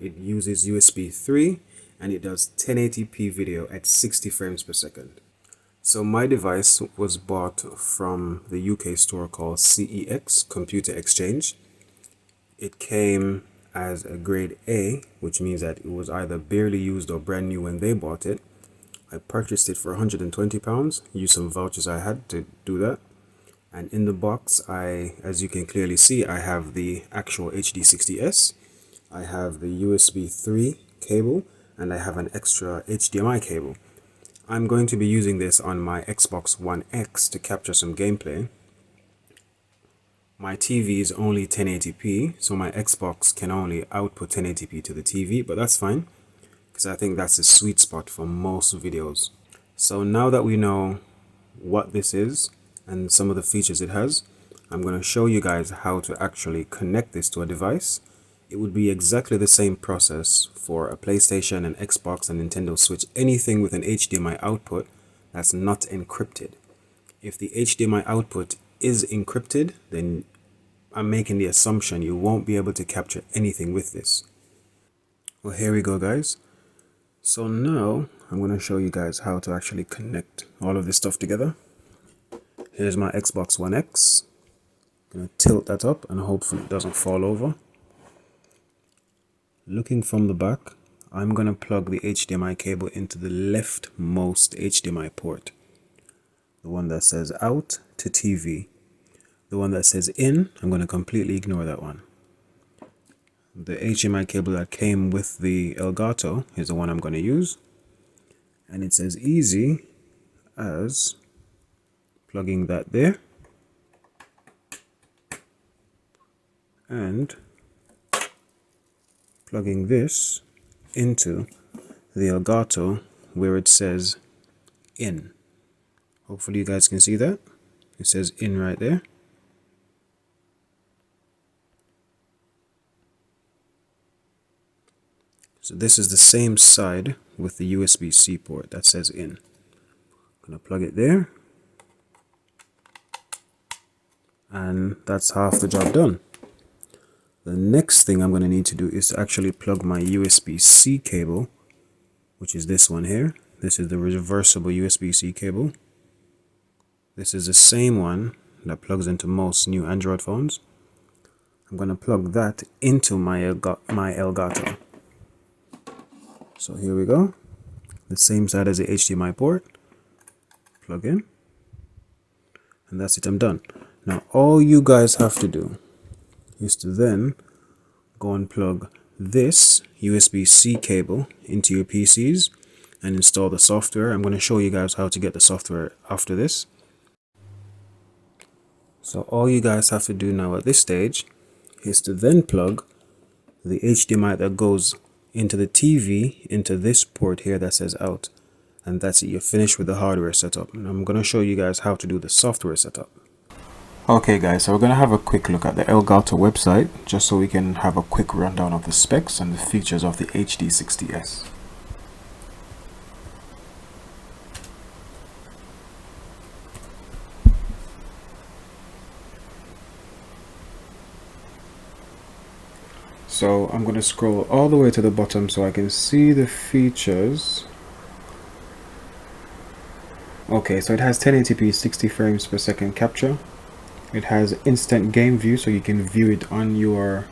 It uses USB 3 and it does 1080p video at 60 frames per second. So my device was bought from the UK store called CEX, Computer Exchange. It came as a grade A, which means that it was either barely used or brand new when they bought it. I purchased it for £120, used some vouchers I had to do that. And in the box, as you can clearly see, I have the actual HD60S, I have the USB 3 cable, and I have an extra HDMI cable. I'm going to be using this on my Xbox One X to capture some gameplay. My TV is only 1080p, so my Xbox can only output 1080p to the TV, but that's fine, because I think that's a sweet spot for most videos. So now that we know what this is, and some of the features it has, I'm going to show you guys how to actually connect this to a device. It would be exactly the same process for a PlayStation, an Xbox, and Nintendo Switch, anything with an HDMI output that's not encrypted. If the HDMI output is encrypted, then I'm making the assumption you won't be able to capture anything with this. Well, here we go, guys. So now I'm going to show you guys how to actually connect all of this stuff together. Here's my Xbox One X. I'm going to tilt that up and hopefully it doesn't fall over. Looking from the back, I'm going to plug the HDMI cable into the leftmost HDMI port. The one that says out to TV. The one that says in, I'm going to completely ignore that one. The HDMI cable that came with the Elgato is the one I'm going to use. And it's as easy as plugging that there and plugging this into the Elgato where it says in. Hopefully you guys can see that. It says in right there. So this is the same side with the USB-C port that says in. I'm going to plug it there. And that's half the job done. The next thing I'm going to need to do is to actually plug my USB-C cable, which is this one here. This is the reversible USB-C cable. This is the same one that plugs into most new Android phones. I'm going to plug that into my Elgato. So here we go. The same side as the HDMI port. Plug in. And that's it, I'm done. Now all you guys have to do is to then go and plug this USB-C cable into your PCs and install the software. I'm going to show you guys how to get the software after this. So all you guys have to do now at this stage is to then plug the HDMI that goes into the TV into this port here that says out. And that's it, you're finished with the hardware setup. And I'm going to show you guys how to do the software setup. Okay guys, so we're going to have a quick look at the Elgato website just so we can have a quick rundown of the specs and the features of the HD60S. So I'm going to scroll all the way to the bottom so I can see the features. Okay, so it has 1080p 60 frames per second capture. It has instant game view, so you can view it on your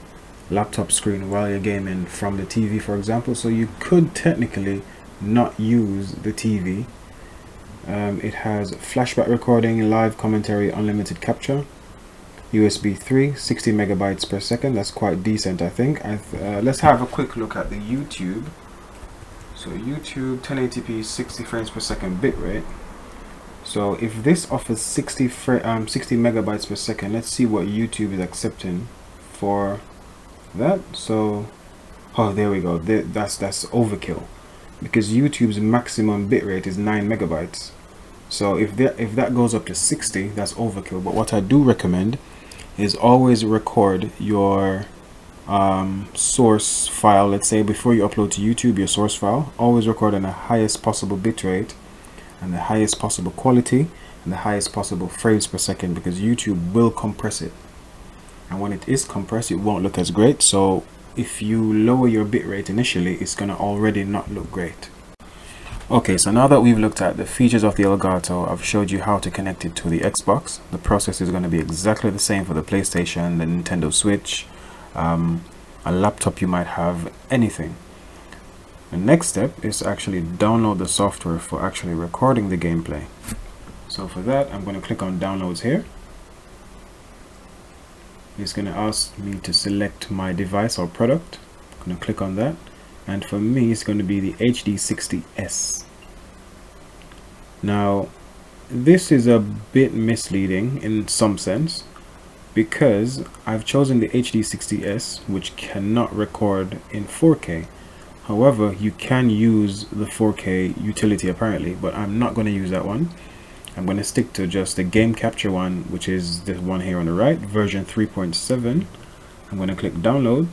laptop screen while you're gaming from the TV, for example. So you could technically not use the TV. It has flashback recording, live commentary, unlimited capture. USB 3, 60 megabytes per second. That's quite decent, I think. Let's have a quick look at the YouTube. So YouTube 1080p 60 frames per second bitrate. So if this offers 60 megabytes per second, let's see what YouTube is accepting for that. So, oh, there we go. That's overkill, because YouTube's maximum bitrate is 9 megabytes. So if that goes up to 60, that's overkill. But what I do recommend is always record your source file. Let's say before you upload to YouTube, your source file, always record on the highest possible bitrate and the highest possible quality and the highest possible frames per second, because YouTube will compress it, and when it is compressed it won't look as great. So if you lower your bitrate initially, it's going to already not look great. Okay, so now that we've looked at the features of the Elgato, I've showed you how to connect it to the Xbox. The process is going to be exactly the same for the PlayStation, the Nintendo Switch, a laptop you might have, anything. The next step is to actually download the software for actually recording the gameplay. So for that, I'm going to click on Downloads here. It's going to ask me to select my device or product. I'm going to click on that. And for me, it's going to be the HD60S. Now, this is a bit misleading in some sense, because I've chosen the HD60S, which cannot record in 4K. However, you can use the 4K utility apparently, but I'm not going to use that one. I'm going to stick to just the game capture one, which is this one here on the right, version 3.7. I'm going to click download,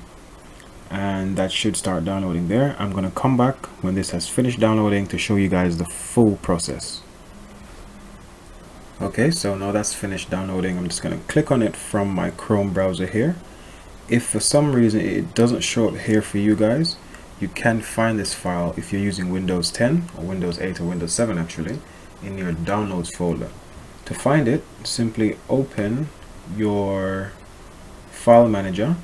and that should start downloading there. I'm going to come back when this has finished downloading to show you guys the full process. Okay, so now that's finished downloading. I'm just going to click on it from my Chrome browser here. If for some reason it doesn't show up here for you guys, you can find this file if you're using Windows 10 or Windows 8 or Windows 7 actually, in your downloads folder. To find it, simply open your file manager,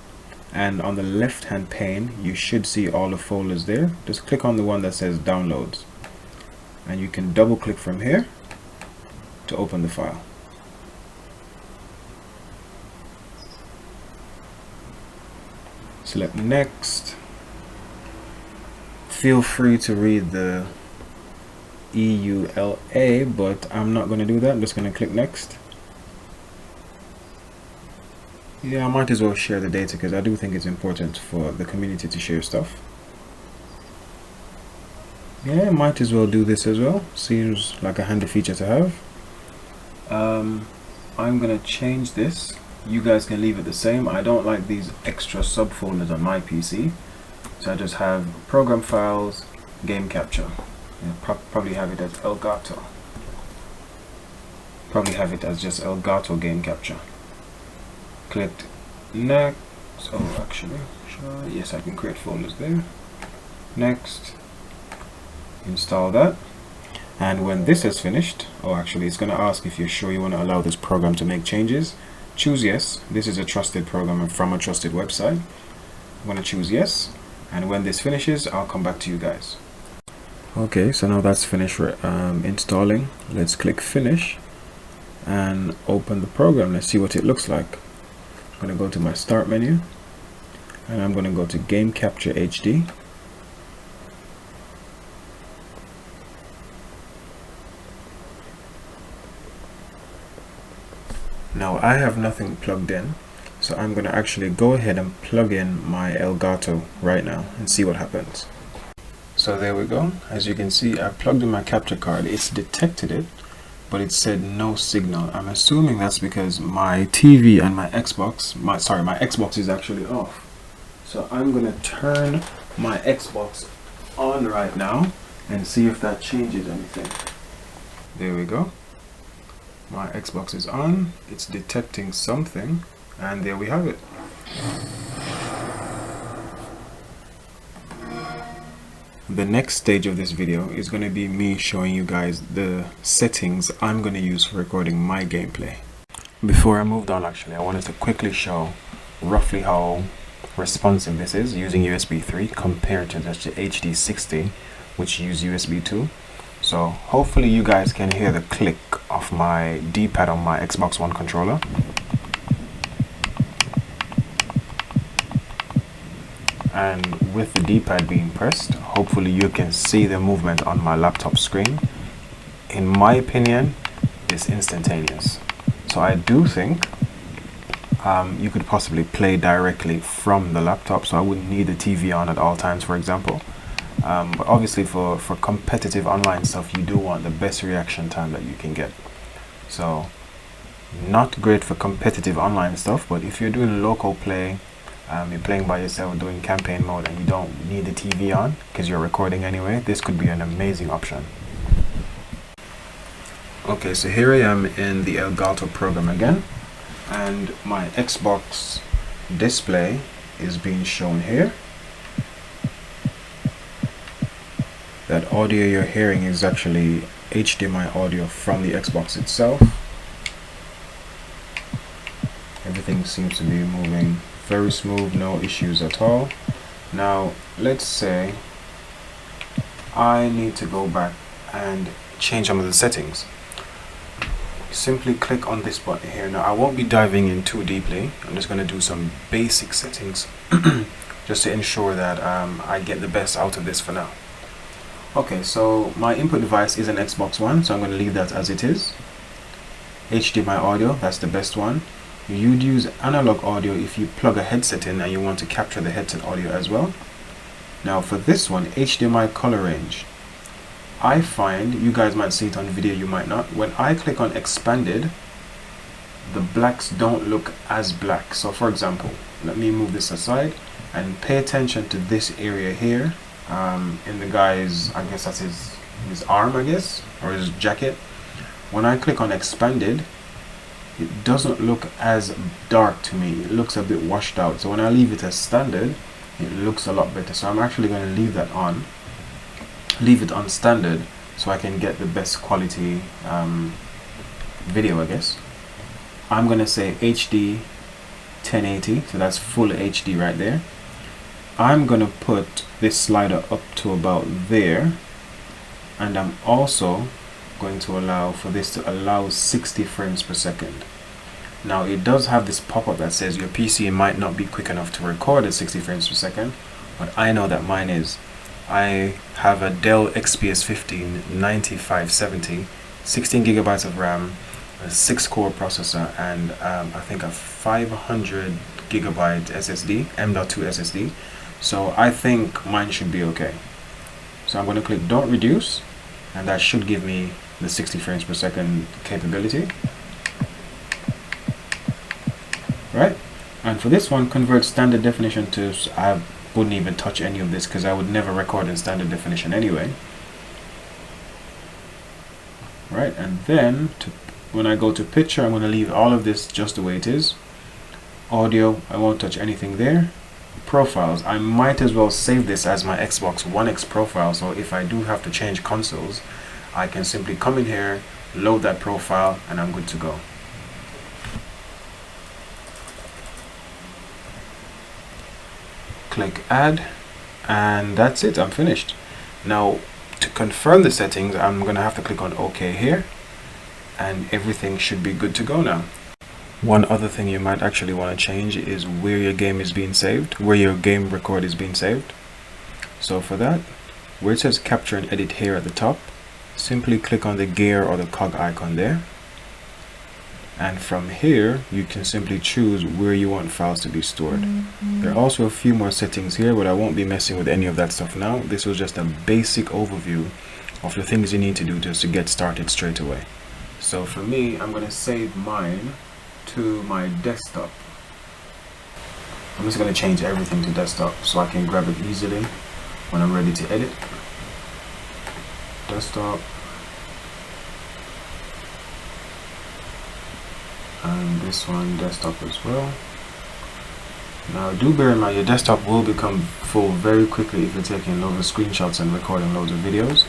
and on the left hand pane you should see all the folders there. Just click on the one that says downloads, and you can double click from here to open the file. Select next. Feel free to read the EULA, but I'm not going to do that. I'm just going to click next. Yeah, I might as well share the data because I do think it's important for the community to share stuff. Yeah, might as well do this as well. Seems like a handy feature to have. I'm going to change this. You guys can leave it the same. I don't like these extra subfolders on my PC. So I just have program files, game capture. Probably have it as Elgato. Probably have it as just Elgato game capture. Clicked next. Oh, actually, yes, I can create folders there. Next. Install that. And when this is finished, oh, actually, it's going to ask if you're sure you want to allow this program to make changes. Choose yes. This is a trusted program from a trusted website. I'm going to choose yes. And when this finishes, I'll come back to you guys. Okay, so now that's finished installing. Let's click finish and open the program. Let's see what it looks like. I'm going to go to my start menu, and I'm going to go to Game Capture HD. Now I have nothing plugged in, so I'm going to actually go ahead and plug in my Elgato right now and see what happens. So there we go. As you can see, I plugged in my capture card. It's detected it, but it said no signal. I'm assuming that's because my TV and my Xbox, my Xbox is actually off. So I'm going to turn my Xbox on right now and see if that changes anything. There we go. My Xbox is on. It's detecting something, and there we have it. The next stage of this video is going to be me showing you guys the settings I'm going to use for recording my gameplay. Before I moved on, actually, I wanted to quickly show roughly how responsive this is using USB 3 compared to the HD60, which use USB 2. So hopefully you guys can hear the click of my D-pad on my Xbox One controller. And with the D-pad being pressed, hopefully you can see the movement on my laptop screen. In my opinion, it's instantaneous. So I do think you could possibly play directly from the laptop, so I wouldn't need the TV on at all times, for example. But obviously for competitive online stuff, you do want the best reaction time that you can get. So not great for competitive online stuff, but if you're doing local play, you're playing by yourself, doing campaign mode, and you don't need the TV on because you're recording anyway, this could be an amazing option. Okay, so here I am in the Elgato program again, and my Xbox display is being shown here. That audio you're hearing is actually HDMI audio from the Xbox itself. Everything seems to be moving very smooth, no issues at all. Now let's say I need to go back and change some of the settings. Simply click on this button here. Now I won't be diving in too deeply. I'm just going to do some basic settings just to ensure that I get the best out of this for now. Okay, so my input device is an Xbox One, so I'm going to leave that as it is. HDMI audio, that's the best one. You'd use analog audio if you plug a headset in and you want to capture the headset audio as well. Now for this one, HDMI color range, I find, you guys might see it on video, you might not, when I click on expanded, the blacks don't look as black. So for example, let me move this aside and pay attention to this area here, in the guy's, I guess that's his arm, I guess, or his jacket. When I click on expanded, it doesn't look as dark to me. It looks a bit washed out. So when I leave it as standard, it looks a lot better. So I'm actually going to leave that on, leave it on standard, so I can get the best quality video, I guess. I'm going to say HD 1080, so that's full HD right there. I'm going to put this slider up to about there, and I'm also going to allow for this to allow 60 frames per second. Now it does have this pop-up that says your PC might not be quick enough to record at 60 frames per second, but I know that mine is. I have a Dell XPS 15 9570, 16 gigabytes of RAM, a 6-core processor, and I think a 500 gigabyte SSD, M.2 SSD. So I think mine should be okay. So I'm going to click don't reduce, and that should give me the 60 frames per second capability. Right? And for this one, convert standard definition to, I wouldn't even touch any of this because I would never record in standard definition anyway. Right? And then when I go to picture, I'm going to leave all of this just the way it is. Audio, I won't touch anything there. Profiles, I might as well save this as my Xbox One X profile, so if I do have to change consoles, I can simply come in here, load that profile, and I'm good to go. Click add, and that's it, I'm finished. Now to confirm the settings, I'm gonna have to click on OK here, and everything should be good to go now. One other thing you might actually want to change is where your game is being saved, where your game record is being saved. So for that, where it says capture and edit here at the top, simply click on the gear or the cog icon there, and from here you can simply choose where you want files to be stored. There are also a few more settings here, but I won't be messing with any of that stuff now. This was just a basic overview of the things you need to do just to get started straight away. So for me, I'm going to save mine to my desktop. I'm just going to change everything to desktop so I can grab it easily when I'm ready to edit. Desktop, and this one desktop as well. Now do bear in mind your desktop will become full very quickly if you're taking loads of screenshots and recording loads of videos.